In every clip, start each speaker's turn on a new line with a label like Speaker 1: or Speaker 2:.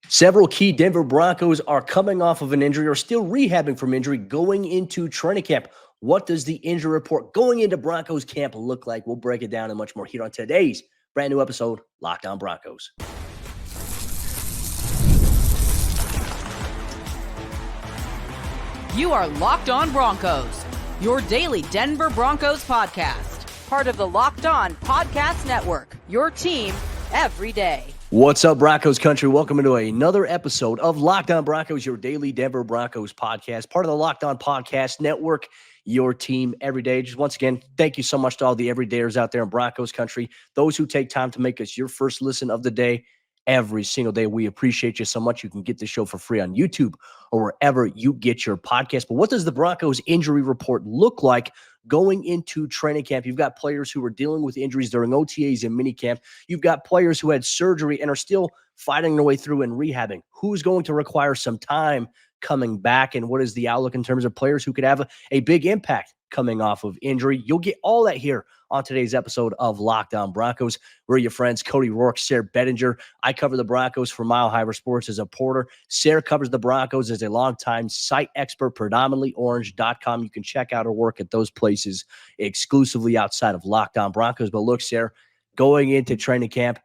Speaker 1: Several key Denver Broncos are coming off of an injury or still rehabbing from injury going into training camp. What does the injury report going into Broncos camp look like? We'll break it down and much more here on today's brand new episode, Locked On Broncos.
Speaker 2: You are Locked On Broncos, your daily Denver Broncos podcast. Part of the Locked On Podcast Network, your team every day.
Speaker 1: What's up, Broncos Country? Welcome into another episode of Locked On Broncos, your daily Denver Broncos podcast. Part of the Locked On Podcast Network, your team every day. Just once again, thank you so much to all the everydayers out there in Broncos Country, those who take time to make us your first listen of the day every single day. We appreciate you so much. You can get the show for free on YouTube or wherever you get your podcast. But what does the Broncos injury report look like going into training camp? You've got players who are dealing with injuries during OTAs and minicamp. You've got players who had surgery and are still fighting their way through and rehabbing. Who's going to require some time coming back? And what is the outlook in terms of players who could have a big impact coming off of injury? You'll get all that here on today's episode of Locked On Broncos. We're your friends, Cody Roark, Sayre Bedinger. I cover the Broncos for Mile High Sports as a porter. Sayre covers the Broncos as a longtime site expert, predominantly orange.com. You can check out her work at those places exclusively outside of Locked On Broncos. But look, Sayre, going into training camp,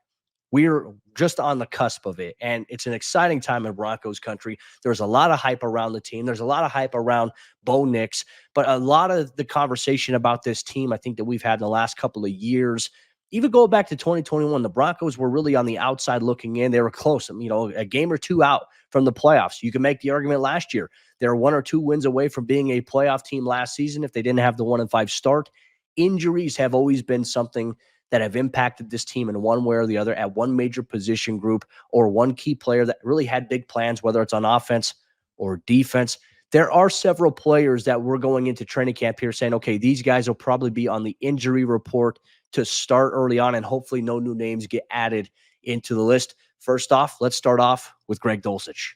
Speaker 1: we're just on the cusp of it, and it's an exciting time in Broncos country. There's a lot of hype around the team. There's a lot of hype around Bo Nix, but a lot of the conversation about this team, I think, that we've had in the last couple of years, even going back to 2021, the Broncos were really on the outside looking in. They were close, a game or two out from the playoffs. You can make the argument last year. They were 1 or 2 wins away from being a playoff team last season if they didn't have the 1-5 start. Injuries have always been something that have impacted this team in one way or the other at one major position group or one key player that really had big plans, whether it's on offense or defense. There are several players that we're going into training camp here saying, okay, these guys will probably be on the injury report to start early on, and hopefully no new names get added into the list. First off, let's start off with Greg Dulcich.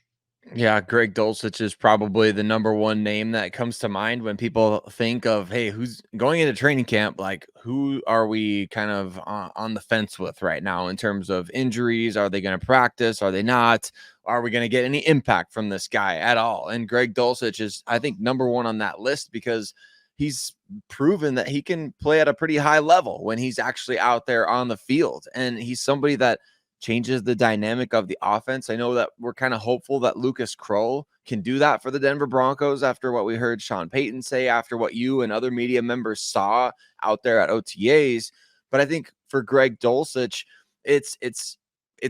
Speaker 3: Yeah, Greg Dulcich is probably the number one name that comes to mind when people think of, hey, who's going into training camp? Like, who are we kind of on the fence with right now in terms of injuries? Are they going to practice? Are they not? Are we going to get any impact from this guy at all? And Greg Dulcich is, I think, number one on that list because he's proven that he can play at a pretty high level when he's actually out there on the field. And he's somebody that changes the dynamic of the offense. I know that we're kind of hopeful that Lucas Kroll can do that for the Denver Broncos after what we heard Sean Payton say, after what you and other media members saw out there at OTAs. But I think for Greg Dulcich, it's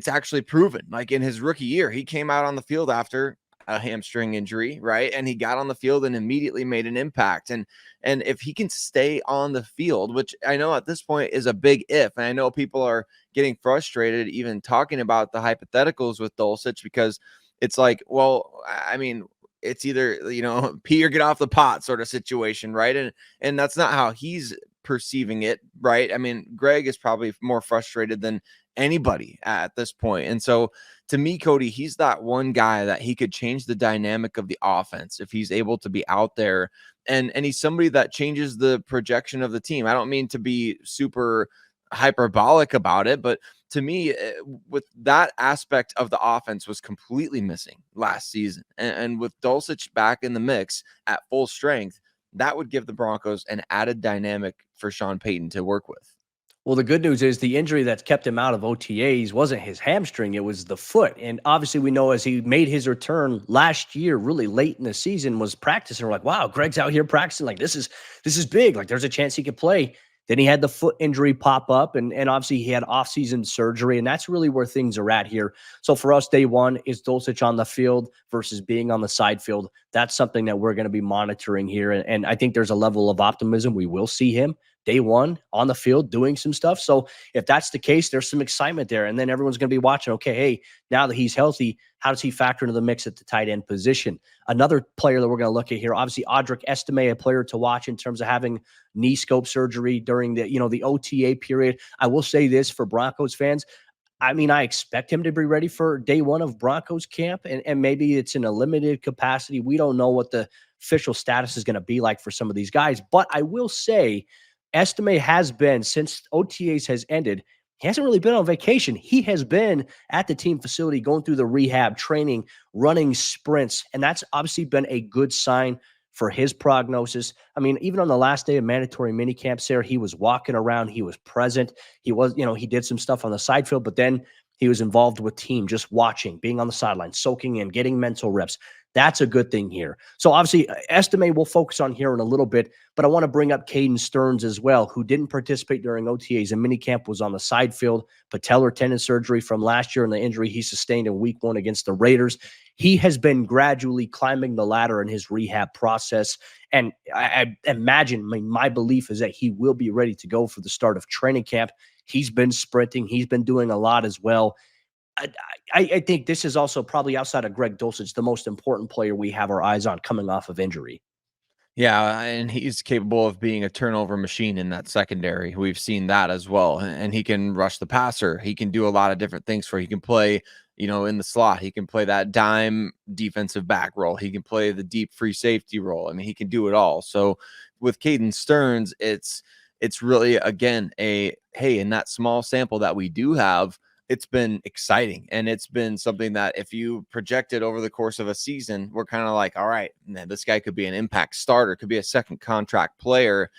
Speaker 3: actually proven. Like in his rookie year, he came out on the field after a hamstring injury, right? And he got on the field and immediately made an impact. And if he can stay on the field, which I know at this point is a big if, and I know people are getting frustrated even talking about the hypotheticals with Dulcich because it's like, well, I mean, it's either, pee or get off the pot sort of situation, right? And that's not how he's perceiving it, right? I mean, Greg is probably more frustrated than anybody at this point. And so to me, Cody, he's that one guy that he could change the dynamic of the offense if he's able to be out there. And he's somebody that changes the projection of the team. I don't mean to be super hyperbolic about it, but to me, with that aspect of the offense was completely missing last season. And with Dulcich back in the mix at full strength, that would give the Broncos an added dynamic for Sean Payton to work with.
Speaker 1: Well, the good news is the injury that's kept him out of OTAs wasn't his hamstring, it was the foot. And obviously we know as he made his return last year, really late in the season, was practicing. We're like, wow, Greg's out here practicing. Like, this is big. Like, there's a chance he could play. Then he had the foot injury pop up, and obviously he had off-season surgery, and that's really where things are at here. So for us, day one is Dulcich on the field versus being on the side field. That's something that we're going to be monitoring here, and I think there's a level of optimism. We will see him day one on the field doing some stuff. So if that's the case, there's some excitement there. And then everyone's going to be watching, okay, hey, now that he's healthy, how does he factor into the mix at the tight end position? Another player that we're going to look at here, obviously Audric Estime, a player to watch in terms of having knee scope surgery during the OTA period. I will say this for Broncos fans. I mean, I expect him to be ready for day one of Broncos camp, and maybe it's in a limited capacity. We don't know what the official status is going to be like for some of these guys, but I will say Estime has been, since OTAs has ended, He hasn't really been on vacation. He has been at the team facility going through the rehab training, running sprints, and that's obviously been a good sign for his prognosis. I mean, even on the last day of mandatory minicamp, Sarah, he was walking around, he was present. He was, he did some stuff on the side field, but then he was involved with team, just watching, being on the sideline, soaking in, getting mental reps. That's a good thing here. So obviously, Estime we'll focus on here in a little bit, but I want to bring up Caden Sterns as well, who didn't participate during OTAs and minicamp, was on the side field, patellar tendon surgery from last year and the injury he sustained in week 1 against the Raiders. He has been gradually climbing the ladder in his rehab process. And I imagine, my belief is that he will be ready to go for the start of training camp. He's been sprinting. He's been doing a lot as well. I think this is also probably outside of Greg Dulcich, the most important player we have our eyes on coming off of injury.
Speaker 3: Yeah, and he's capable of being a turnover machine in that secondary. We've seen that as well. And he can rush the passer. He can do a lot of different things he can play, in the slot. He can play that dime defensive back role. He can play the deep free safety role. I mean, he can do it all. So with Caden Sterns, it's really, again, in that small sample that we do have, it's been exciting. And it's been something that if you project it over the course of a season, we're kind of like, all right, man, this guy could be an impact starter, could be a second contract player.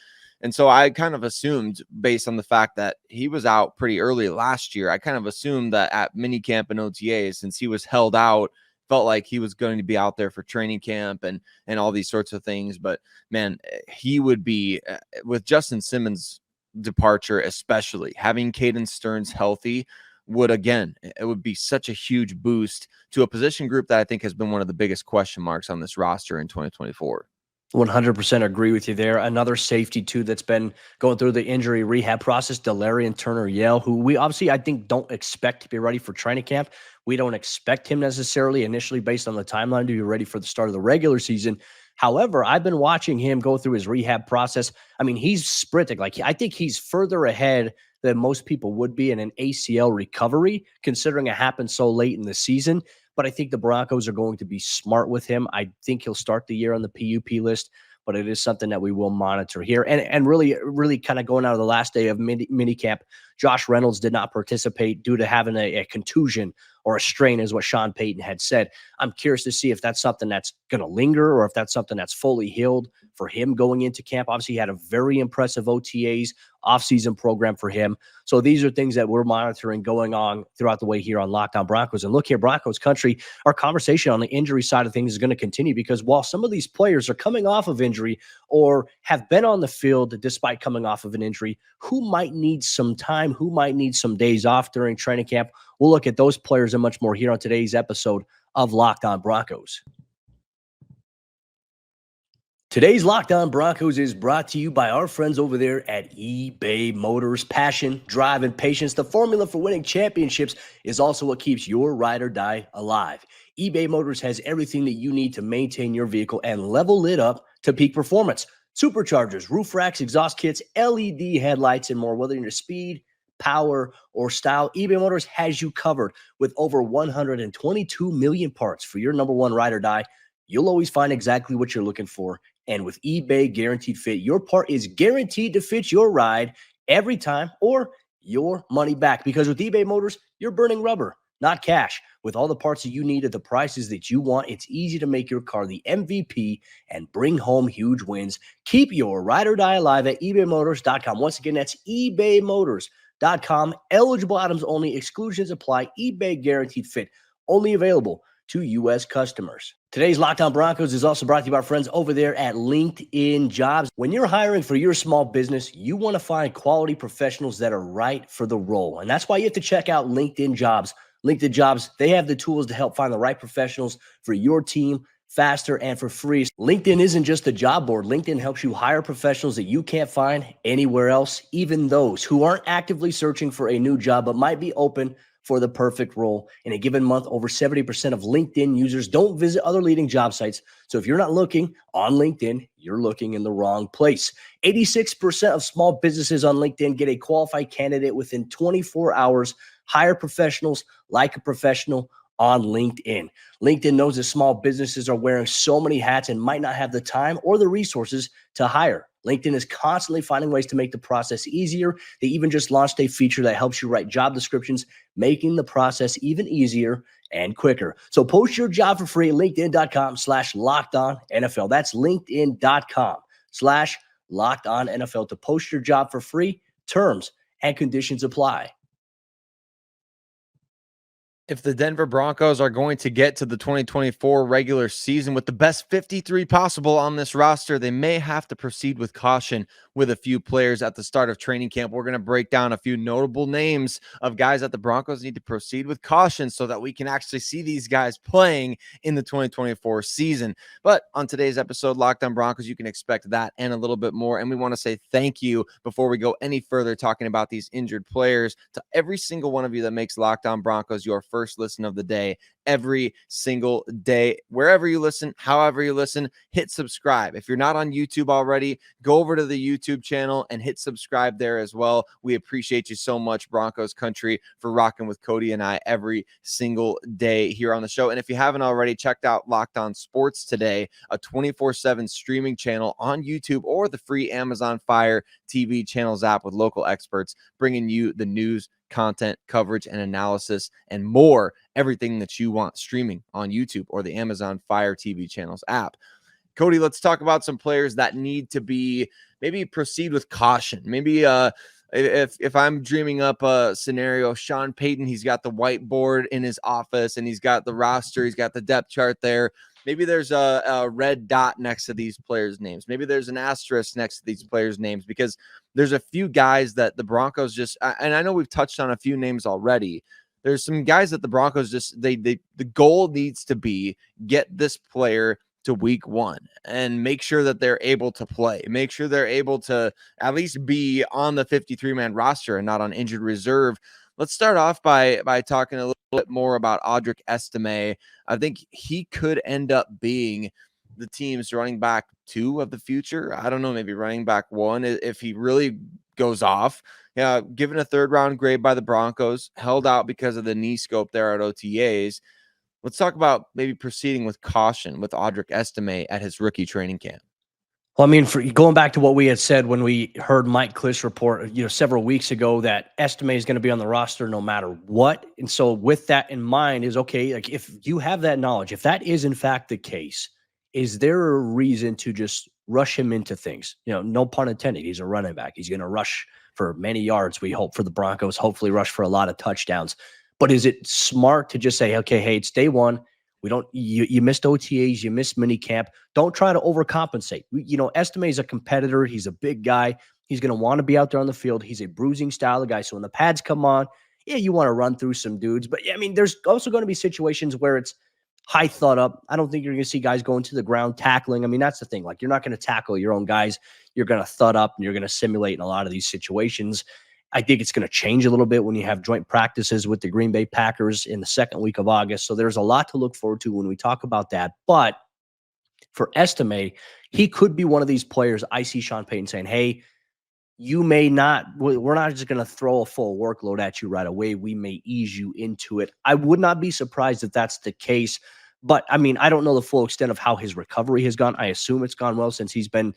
Speaker 3: And so I kind of assumed, based on the fact that he was out pretty early last year, I kind of assumed that at minicamp and OTAs, since he was held out, felt like he was going to be out there for training camp and all these sorts of things. But man, he would be, with Justin Simmons' departure, especially having Caden Sterns healthy, it would be such a huge boost to a position group that I think has been one of the biggest question marks on this roster in 2024.
Speaker 1: 100% agree with you there. Another safety too that's been going through the injury rehab process, Delarian Turner-Yell, who we obviously, I think, don't expect to be ready for training camp. We don't expect him necessarily initially based on the timeline to be ready for the start of the regular season. However, I've been watching him go through his rehab process. I mean, he's sprinting. I think he's further ahead than most people would be in an ACL recovery, considering it happened so late in the season. But I think the Broncos are going to be smart with him. I think he'll start the year on the PUP list, but it is something that we will monitor here. And really kind of going out of the last day of minicamp, Josh Reynolds did not participate due to having a contusion or a strain, is what Sean Payton had said. I'm curious to see if that's something that's going to linger or if that's something that's fully healed for him going into camp. Obviously, he had a very impressive OTAs offseason program for him. So these are things that we're monitoring going on throughout the way here on Locked On Broncos. And look here, Broncos Country, our conversation on the injury side of things is going to continue because while some of these players are coming off of injury or have been on the field despite coming off of an injury, who might need some time, who might need some days off during training camp, we'll look at those players and much more here on today's episode of Locked On Broncos. Today's Locked On Broncos is brought to you by our friends over there at eBay Motors. Passion, drive, and patience, the formula for winning championships, is also what keeps your ride or die alive. eBay Motors has everything that you need to maintain your vehicle and level it up to peak performance. Superchargers, roof racks, exhaust kits, LED headlights, and more. Whether you're speed, power, or style, eBay Motors has you covered. With over 122 million parts for your number one ride or die, you'll always find exactly what you're looking for. And with eBay Guaranteed Fit, your part is guaranteed to fit your ride every time or your money back. Because with eBay Motors, you're burning rubber, not cash. With all the parts that you need at the prices that you want, it's easy to make your car the MVP and bring home huge wins. Keep your ride or die alive at ebaymotors.com. Once again, that's ebaymotors.com. Eligible items only. Exclusions apply. eBay Guaranteed Fit. Only available to U.S. customers. Today's Locked On Broncos is also brought to you by our friends over there at LinkedIn Jobs. When you're hiring for your small business, you want to find quality professionals that are right for the role. And that's why you have to check out LinkedIn Jobs. LinkedIn Jobs, they have the tools to help find the right professionals for your team faster and for free. LinkedIn isn't just a job board. LinkedIn helps you hire professionals that you can't find anywhere else, even those who aren't actively searching for a new job but might be open for the perfect role. In a given month, over 70% of LinkedIn users don't visit other leading job sites. So if you're not looking on LinkedIn, you're looking in the wrong place. 86% of small businesses on LinkedIn get a qualified candidate within 24 hours. Hire professionals like a professional on LinkedIn. LinkedIn knows that small businesses are wearing so many hats and might not have the time or the resources to hire. LinkedIn is constantly finding ways to make the process easier. They even just launched a feature that helps you write job descriptions, making the process even easier and quicker. So post your job for free at linkedin.com/lockedonnfl. That's linkedin.com/lockedonnfl to post your job for free. Terms and conditions apply.
Speaker 3: If the Denver Broncos are going to get to the 2024 regular season with the best 53 possible on this roster, they may have to proceed with caution with a few players at the start of training camp. We're going to break down a few notable names of guys that the Broncos need to proceed with caution so that we can actually see these guys playing in the 2024 season. But on today's episode, Locked On Broncos, you can expect that and a little bit more. And we want to say thank you before we go any further talking about these injured players to every single one of you that makes Locked On Broncos your first listen of the day every single day. Wherever you listen, however you listen, hit subscribe. If you're not on YouTube already, go over to the YouTube channel and hit subscribe there as well. We appreciate you so much, Broncos Country, for rocking with Cody and I every single day here on the show. And if you haven't already, checked out Locked On Sports Today, a 24/7 streaming channel on YouTube or the free Amazon Fire TV channels app with local experts bringing you the news, content, coverage, and analysis, and more. Everything that you want streaming on YouTube or the Amazon Fire TV channels app. Cody, let's talk about some players that need to be maybe proceed with caution. Maybe if I'm dreaming up a scenario, Sean Payton, he's got the whiteboard in his office and he's got the roster, he's got the depth chart there. Maybe there's a red dot next to these players' names. Maybe there's an asterisk next to these players' names because there's a few guys that the Broncos just, and I know we've touched on a few names already. There's some guys that the Broncos just, the goal needs to be get this player to week one and make sure that they're able to play, make sure they're able to at least be on the 53-man roster and not on injured reserve. Let's start off by talking a little bit more about Audric Estime. I think he could end up being the team's running back 2 of the future. I don't know, maybe running back 1 if he really goes off. Yeah, given a 3rd-round grade by the Broncos, held out because of the knee scope there at OTAs. Let's talk about maybe proceeding with caution with Audric Estime at his rookie training camp.
Speaker 1: Well, I mean, for going back to what we had said when we heard Mike Kliss report, several weeks ago that Estime is going to be on the roster no matter what. And so with that in mind is, okay, like if you have that knowledge, if that is in fact the case, is there a reason to just rush him into things? No pun intended. He's a running back. He's going to rush for many yards, we hope, for the Broncos, hopefully rush for a lot of touchdowns. But is it smart to just say, okay, hey, it's day one. You missed OTAs, you missed minicamp. Don't try to overcompensate. Estime is a competitor. He's a big guy. He's going to want to be out there on the field. He's a bruising style of guy. So when the pads come on, yeah, you want to run through some dudes. But yeah, I mean, there's also going to be situations where it's high thought up. I don't think you're going to see guys going to the ground tackling. I mean, that's the thing. Like, you're not going to tackle your own guys. You're going to thud up and you're going to simulate in a lot of these situations. I think it's going to change a little bit when you have joint practices with the Green Bay Packers in the second week of August. So there's a lot to look forward to when we talk about that. But for Estime, he could be one of these players. I see Sean Payton saying, hey, we're not just going to throw a full workload at you right away. We may ease you into it. I would not be surprised if that's the case. But I mean, I don't know the full extent of how his recovery has gone. I assume it's gone well since he's been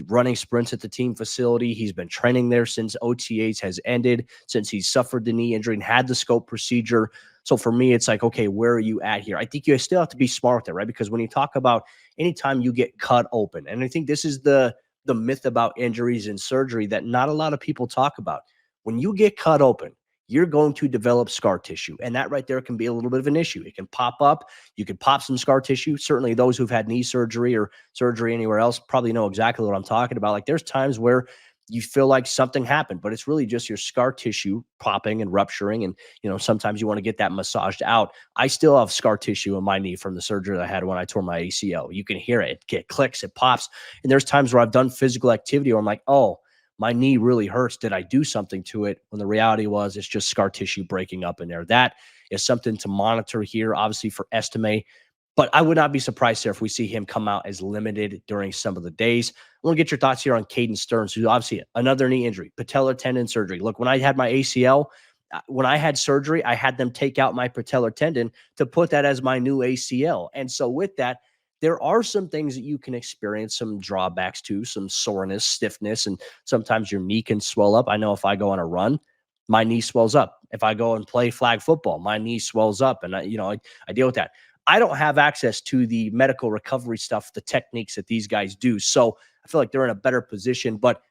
Speaker 1: running sprints at the team facility. He's been training there since OTAs has ended, since he suffered the knee injury and had the scope procedure. So for me, it's like, okay, where are you at here? I think you still have to be smart there, right? Because when you talk about anytime you get cut open, and I think this is the myth about injuries and surgery that not a lot of people talk about. When you get cut open, you're going to develop scar tissue. And that right there can be a little bit of an issue. It can pop up. You can pop some scar tissue. Certainly those who've had knee surgery or surgery anywhere else probably know exactly what I'm talking about. Like, there's times where you feel like something happened, but it's really just your scar tissue popping and rupturing. And, sometimes you want to get that massaged out. I still have scar tissue in my knee from the surgery that I had when I tore my ACL. You can hear it. It clicks, it pops. And there's times where I've done physical activity where I'm like, oh, my knee really hurts. Did I do something to it? When the reality was it's just scar tissue breaking up in there. That is something to monitor here, obviously, for Estime. But I would not be surprised there if we see him come out as limited during some of the days. I want to get your thoughts here on Caden Sterns, who's obviously another knee injury, patellar tendon surgery. Look, when I had my ACL, When I had surgery, I had them take out my patellar tendon to put that as my new ACL. And so with that, there are some things that you can experience, some drawbacks to, some soreness, stiffness, and sometimes your knee can swell up. I know if I go on a run, my knee swells up. If I go and play flag football, my knee swells up, and I deal with that. I don't have access to the medical recovery stuff, the techniques that these guys do. So I feel like they're in a better position. But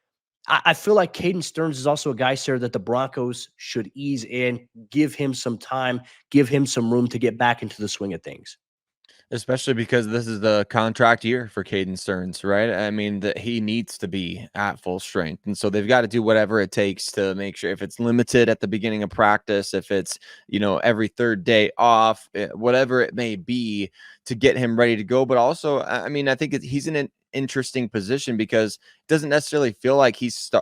Speaker 1: I feel like Caden Sterns is also a guy, sir, that the Broncos should ease in, give him some time, give him some room to get back into the swing of things.
Speaker 3: Especially because this is the contract year for Caden Sterns, right? I mean, that he needs to be at full strength. And so they've got to do whatever it takes to make sure, if it's limited at the beginning of practice, if it's, every third day off, whatever it may be, to get him ready to go. But also, I mean, I think he's in an interesting position because it doesn't necessarily feel like he's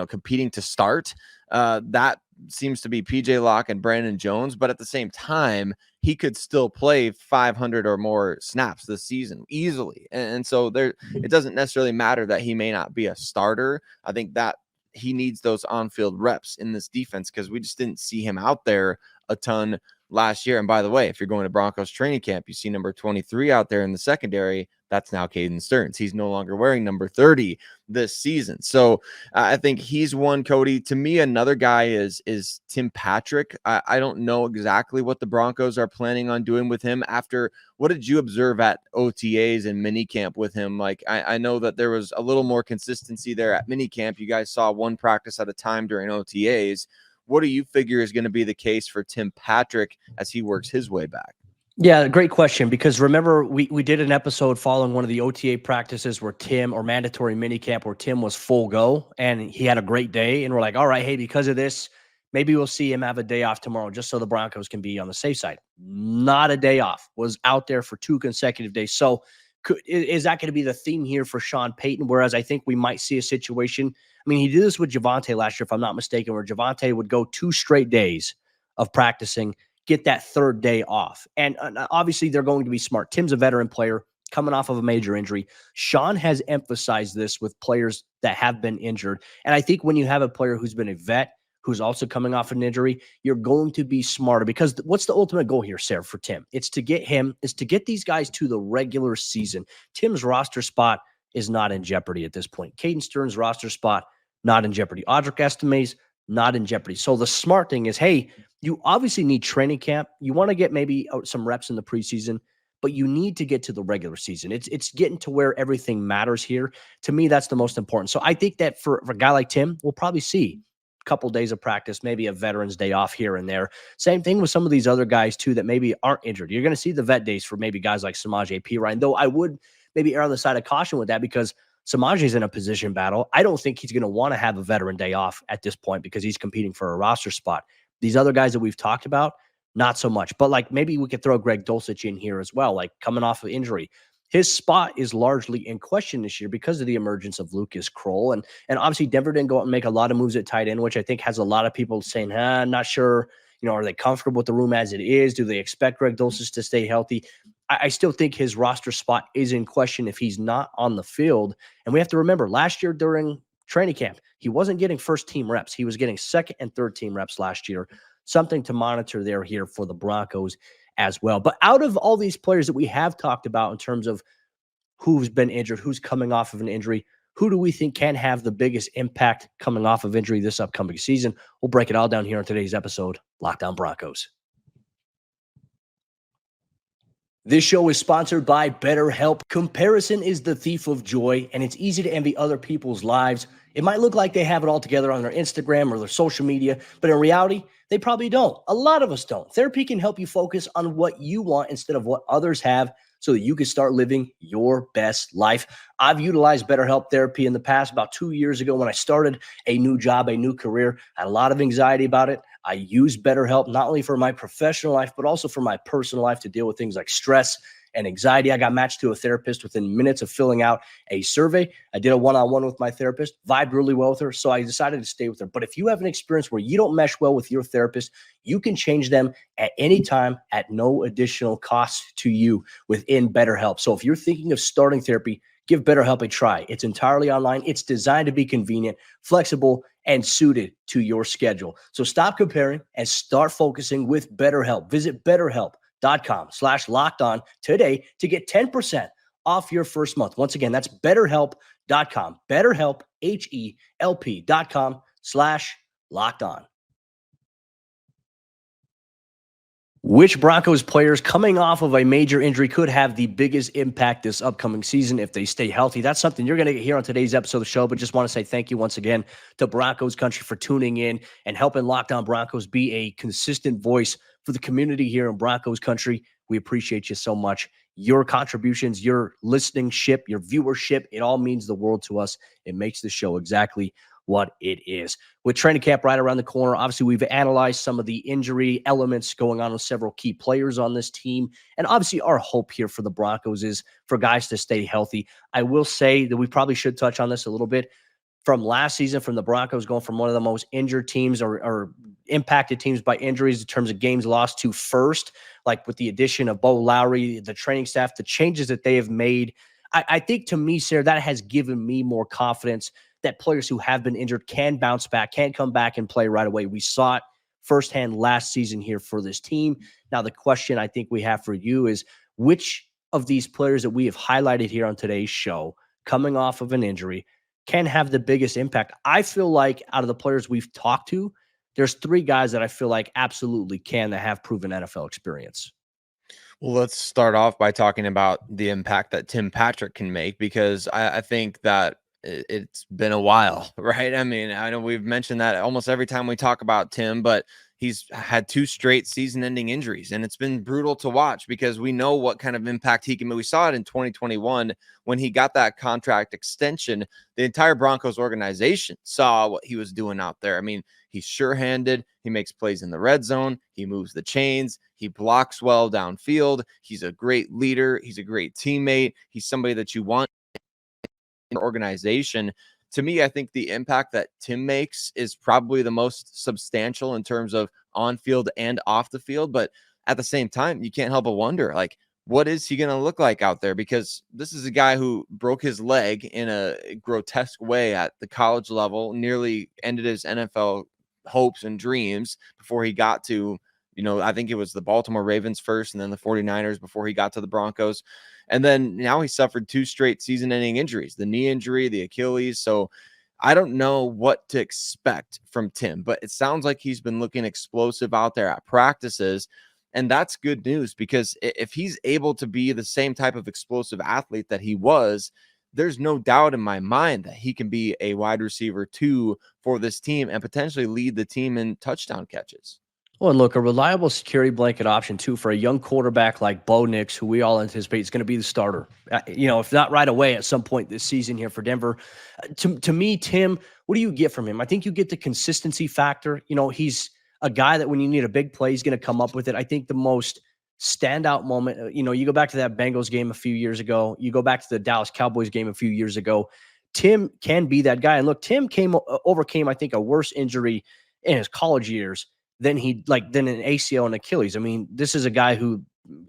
Speaker 3: competing to start. That seems to be PJ Locke and Brandon Jones, but at the same time, he could still play 500 or more snaps this season easily. And so it doesn't necessarily matter that he may not be a starter. I think that he needs those on-field reps in this defense because we just didn't see him out there a ton last year. And by the way, if you're going to Broncos training camp, you see number 23 out there in the secondary. That's now Caden Sterns. He's no longer wearing number 30 this season. So I think he's one, Cody. To me, another guy is Tim Patrick. I don't know exactly what the Broncos are planning on doing with him after. What did you observe at OTAs and minicamp with him? Like, I know that there was a little more consistency there at minicamp. You guys saw one practice at a time during OTAs. What do you figure is going to be the case for Tim Patrick as he works his way back?
Speaker 1: Yeah, great question. Because remember, we did an episode following one of the OTA practices where mandatory minicamp where Tim was full go and he had a great day. And we're like, all right, hey, because of this, maybe we'll see him have a day off tomorrow just so the Broncos can be on the safe side. Not a day off. Was out there for 2 consecutive days. So is that going to be the theme here for Sean Payton? Whereas I think we might see a situation. I mean, he did this with Javonte last year, if I'm not mistaken, where Javonte would go 2 straight days of practicing, get that 3rd day off. And obviously they're going to be smart. Tim's a veteran player coming off of a major injury. Sean has emphasized this with players that have been injured. And I think when you have a player who's been a vet, who's also coming off an injury, you're going to be smarter because what's the ultimate goal here, Sayre, for Tim? It's to get these guys to the regular season. Tim's roster spot is not in jeopardy at this point. Caden Sterns' roster spot, not in jeopardy. Audric Estime's not in jeopardy. So the smart thing is, hey, you obviously need training camp. You want to get maybe some reps in the preseason, but you need to get to the regular season. It's getting to where everything matters here. To me, that's the most important. So I think that for a guy like Tim, we'll probably see a couple days of practice, maybe a veteran's day off here and there. Same thing with some of these other guys too that maybe aren't injured. You're going to see the vet days for maybe guys like Samaje Perine, though I would maybe err on the side of caution with that because Samaje's in a position battle. I don't think he's going to want to have a veteran day off at this point because he's competing for a roster spot. These other guys that we've talked about, not so much. But like maybe we could throw Greg Dulcich in here as well, like coming off of injury. His spot is largely in question this year because of the emergence of Lucas Kroll. And obviously Denver didn't go out and make a lot of moves at tight end, which I think has a lot of people saying, not sure, are they comfortable with the room as it is? Do they expect Greg Dulcich to stay healthy? I still think his roster spot is in question if he's not on the field. And we have to remember last year during training camp, he wasn't getting first team reps. He was getting second and third team reps last year. Something to monitor there here for the Broncos as well. But out of all these players that we have talked about in terms of who's been injured, who's coming off of an injury, who do we think can have the biggest impact coming off of injury this upcoming season? We'll break it all down here on today's episode, Locked On Broncos. This show is sponsored by BetterHelp. Comparison is the thief of joy, and it's easy to envy other people's lives. It might look like they have it all together on their Instagram or their social media, but in reality, they probably don't. A lot of us don't. Therapy can help you focus on what you want instead of what others have so that you can start living your best life. I've utilized BetterHelp therapy in the past. About 2 years ago when I started a new job, a new career, I had a lot of anxiety about it. I use BetterHelp not only for my professional life, but also for my personal life to deal with things like stress and anxiety. I got matched to a therapist within minutes of filling out a survey. I did a one-on-one with my therapist, vibed really well with her, so I decided to stay with her. But if you have an experience where you don't mesh well with your therapist, you can change them at any time at no additional cost to you within BetterHelp. So if you're thinking of starting therapy, give BetterHelp a try. It's entirely online. It's designed to be convenient, flexible, and suited to your schedule. So stop comparing and start focusing with BetterHelp. Visit BetterHelp.com/lockedon today to get 10% off your first month. Once again, that's BetterHelp.com. BetterHelp, HELP.com/lockedon. Which Broncos players coming off of a major injury could have the biggest impact this upcoming season if they stay healthy? That's something you're going to get here on today's episode of the show, but just want to say thank you once again to Broncos Country for tuning in and helping Locked On Broncos be a consistent voice for the community here in Broncos Country. We appreciate you so much. Your contributions, your listening-ship, your viewership, it all means the world to us. It makes the show exactly what it is. With training camp right around the corner, obviously we've analyzed some of the injury elements going on with several key players on this team. And obviously our hope here for the Broncos is for guys to stay healthy. I will say that we probably should touch on this a little bit. From last season, from the Broncos going from one of the most injured teams or impacted teams by injuries in terms of games lost to first, like with the addition of Bo Lowry, the training staff, the changes that they have made. I think to me, Sayre, that has given me more confidence that players who have been injured can bounce back, can come back and play right away. We saw it firsthand last season here for this team. Now, the question I think we have for you is which of these players that we have highlighted here on today's show coming off of an injury can have the biggest impact? I feel like out of the players we've talked to, there's three guys that I feel like absolutely can that have proven NFL experience.
Speaker 3: Well, let's start off by talking about the impact that Tim Patrick can make, because I think that it's been a while, right? I mean, I know we've mentioned that almost every time we talk about Tim, but he's had 2 straight season-ending injuries, and it's been brutal to watch because we know what kind of impact he can make. We saw it in 2021 when he got that contract extension. The entire Broncos organization saw what he was doing out there. I mean, he's sure-handed. He makes plays in the red zone. He moves the chains. He blocks well downfield. He's a great leader. He's a great teammate. He's somebody that you want in your organization. To me, I think the impact that Tim makes is probably the most substantial in terms of on field and off the field. But at the same time, you can't help but wonder, like, what is he going to look like out there? Because this is a guy who broke his leg in a grotesque way at the college level, nearly ended his NFL hopes and dreams before he got to, I think it was the Baltimore Ravens first and then the 49ers before he got to the Broncos. And then now he suffered 2 straight season-ending injuries, the knee injury, the Achilles. So I don't know what to expect from Tim, but it sounds like he's been looking explosive out there at practices. And that's good news, because if he's able to be the same type of explosive athlete that he was, there's no doubt in my mind that he can be a wide receiver 2 for this team and potentially lead the team in touchdown catches.
Speaker 1: Well, and look, a reliable security blanket option, too, for a young quarterback like Bo Nix, who we all anticipate is going to be the starter, if not right away at some point this season here for Denver. To me, Tim, what do you get from him? I think you get the consistency factor. He's a guy that when you need a big play, he's going to come up with it. I think the most standout moment, you go back to that Bengals game a few years ago, you go back to the Dallas Cowboys game a few years ago, Tim can be that guy. And look, Tim overcame, I think, a worse injury in his college years than an ACL and Achilles. I mean, this is a guy who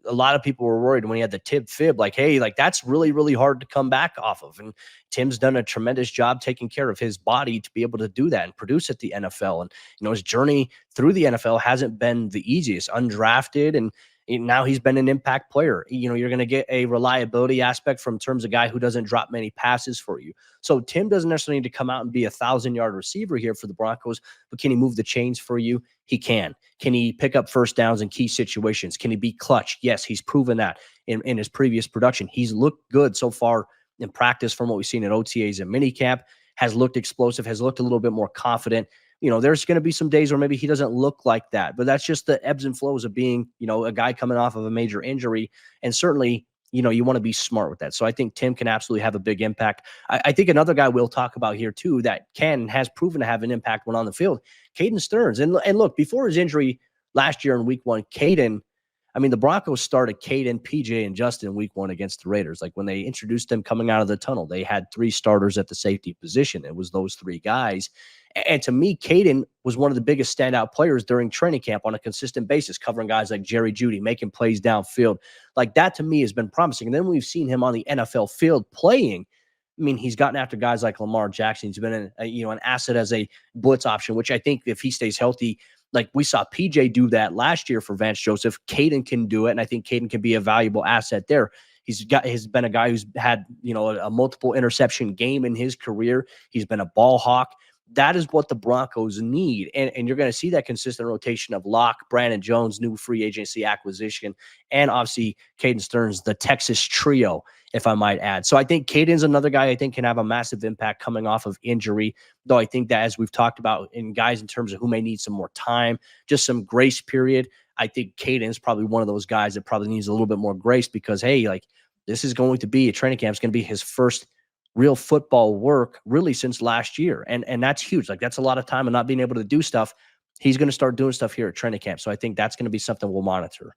Speaker 1: a lot of people were worried when he had the tib fib, like, hey, like that's really, really hard to come back off of. And Tim's done a tremendous job taking care of his body to be able to do that and produce at the NFL. And, his journey through the NFL hasn't been the easiest, undrafted. And now he's been an impact player. You're going to get a reliability aspect from terms of guy who doesn't drop many passes for you. So Tim doesn't necessarily need to come out and be a 1,000-yard receiver here for the Broncos, but can he move the chains for you? He can. Can he pick up first downs in key situations? Can he be clutch? Yes, he's proven that in his previous production. He's looked good so far in practice from what we've seen at OTAs and minicamp, has looked explosive, has looked a little bit more confident. There's going to be some days where maybe he doesn't look like that, but that's just the ebbs and flows of being, a guy coming off of a major injury. And certainly, you want to be smart with that. So I think Tim can absolutely have a big impact. I think another guy we'll talk about here too, that has proven to have an impact when on the field, Caden Sterns. And look, before his injury last year in week 1, the Broncos started Caden, PJ, and Justin in week 1 against the Raiders. Like when they introduced them coming out of the tunnel, they had 3 starters at the safety position. It was those 3 guys. And to me, Caden was one of the biggest standout players during training camp on a consistent basis, covering guys like Jerry Jeudy, making plays downfield. Like that to me has been promising. And then we've seen him on the NFL field playing. I mean, he's gotten after guys like Lamar Jackson. He's been an asset as a blitz option, which I think if he stays healthy, like we saw PJ do that last year for Vance Joseph, Caden can do it, and I think Caden can be a valuable asset there. He's been a guy who's had a multiple interception game in his career. He's been a ball hawk. That is what the Broncos need. And you're going to see that consistent rotation of Locke, Brandon Jones, new free agency acquisition, and obviously Caden Sterns, the Texas trio, if I might add. So I think Caden's another guy I think can have a massive impact coming off of injury, though I think that as we've talked about in guys in terms of who may need some more time, just some grace period, I think Caden's probably one of those guys that probably needs a little bit more grace because, hey, like this is going to be a training camp. It's going to be his first real football work really since last year. And that's huge. Like that's a lot of time and not being able to do stuff. He's going to start doing stuff here at training camp. So I think that's going to be something we'll monitor.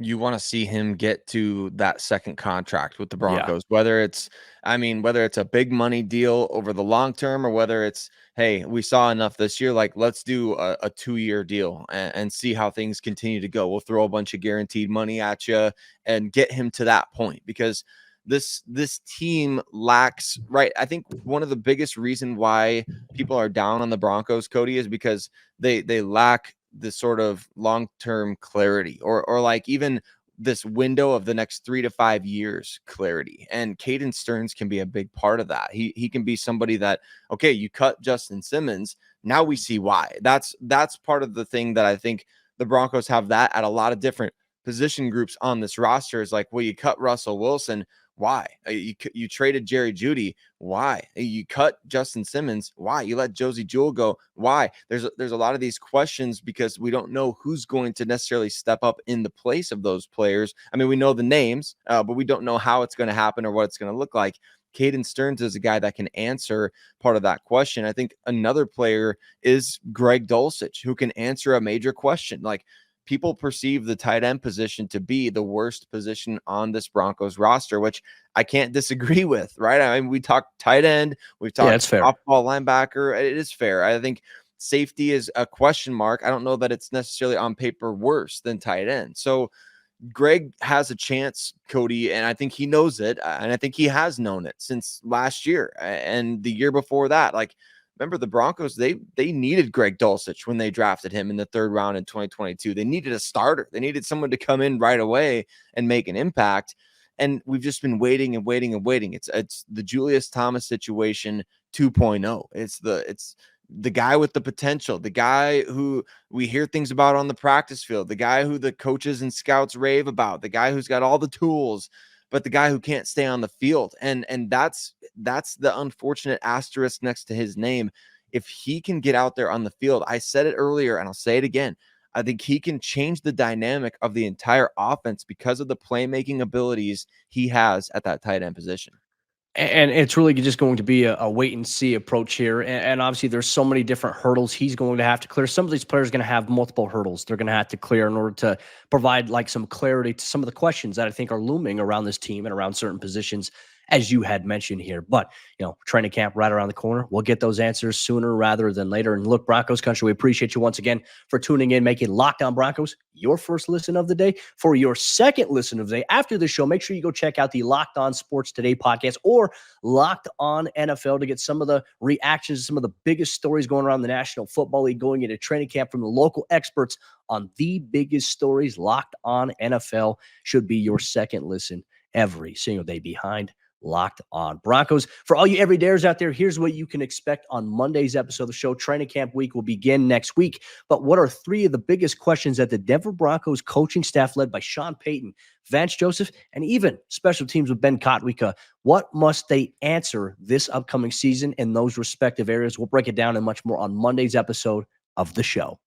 Speaker 3: You want to see him get to that second contract with the Broncos, whether it's a big money deal over the long term or whether it's, hey, we saw enough this year, like let's do a 2-year deal and see how things continue to go. We'll throw a bunch of guaranteed money at you and get him to that point because this team lacks, right? I think one of the biggest reason why people are down on the Broncos, Cody, is because they lack this sort of long-term clarity or like even this window of the next 3 to 5 years clarity. And Caden Sterns can be a big part of that. He can be somebody that, okay, you cut Justin Simmons. Now we see why. That's part of the thing that I think the Broncos have that at a lot of different position groups on this roster is like, well, you cut Russell Wilson. Why? You traded Jerry Jeudy. Why? You cut Justin Simmons. Why? You let Josie Jewell go. Why? There's a lot of these questions because we don't know who's going to necessarily step up in the place of those players. I mean, we know the names, but we don't know how it's going to happen or what it's going to look like. Caden Sterns is a guy that can answer part of that question. I think another player is Greg Dulcich, who can answer a major question. Like, people perceive the tight end position to be the worst position on this Broncos roster, which I can't disagree with, right? I mean, we talked tight end, we've talked off-ball linebacker. It is fair. I think safety is a question mark. I don't know that it's necessarily on paper worse than tight end. So Greg has a chance, Cody, and I think he knows it, and I think he has known it since last year and the year before that. Like, remember the Broncos, they needed Greg Dulcich when they drafted him in the 3rd round in 2022. They needed a starter. They needed someone to come in right away and make an impact. And we've just been waiting and waiting and waiting. It's the Julius Thomas situation 2.0. It's the guy with the potential, the guy who we hear things about on the practice field, the guy who the coaches and scouts rave about, the guy who's got all the tools, but the guy who can't stay on the field. And that's the unfortunate asterisk next to his name. If he can get out there on the field, I said it earlier and I'll say it again, I think he can change the dynamic of the entire offense because of the playmaking abilities he has at that tight end position.
Speaker 1: And it's really just going to be a wait and see approach here. And obviously there's so many different hurdles he's going to have to clear. Some of these players are going to have multiple hurdles they're going to have to clear in order to provide like some clarity to some of the questions that I think are looming around this team and around certain positions, as you had mentioned here. But, training camp right around the corner. We'll get those answers sooner rather than later. And look, Broncos Country, we appreciate you once again for tuning in, making Locked On Broncos your first listen of the day. For your second listen of the day after the show, make sure you go check out the Locked On Sports Today podcast or Locked On NFL to get some of the reactions, some of the biggest stories going around the National Football League going into training camp from the local experts on the biggest stories. Locked On NFL should be your second listen every single day behind Locked On Broncos. For all you everydayers out there, here's what you can expect on Monday's episode of the show. Training camp week will begin next week. But what are 3 of the biggest questions that the Denver Broncos coaching staff led by Sean Payton, Vance Joseph, and even special teams with Ben Kotwika, what must they answer this upcoming season in those respective areas? We'll break it down and much more on Monday's episode of the show.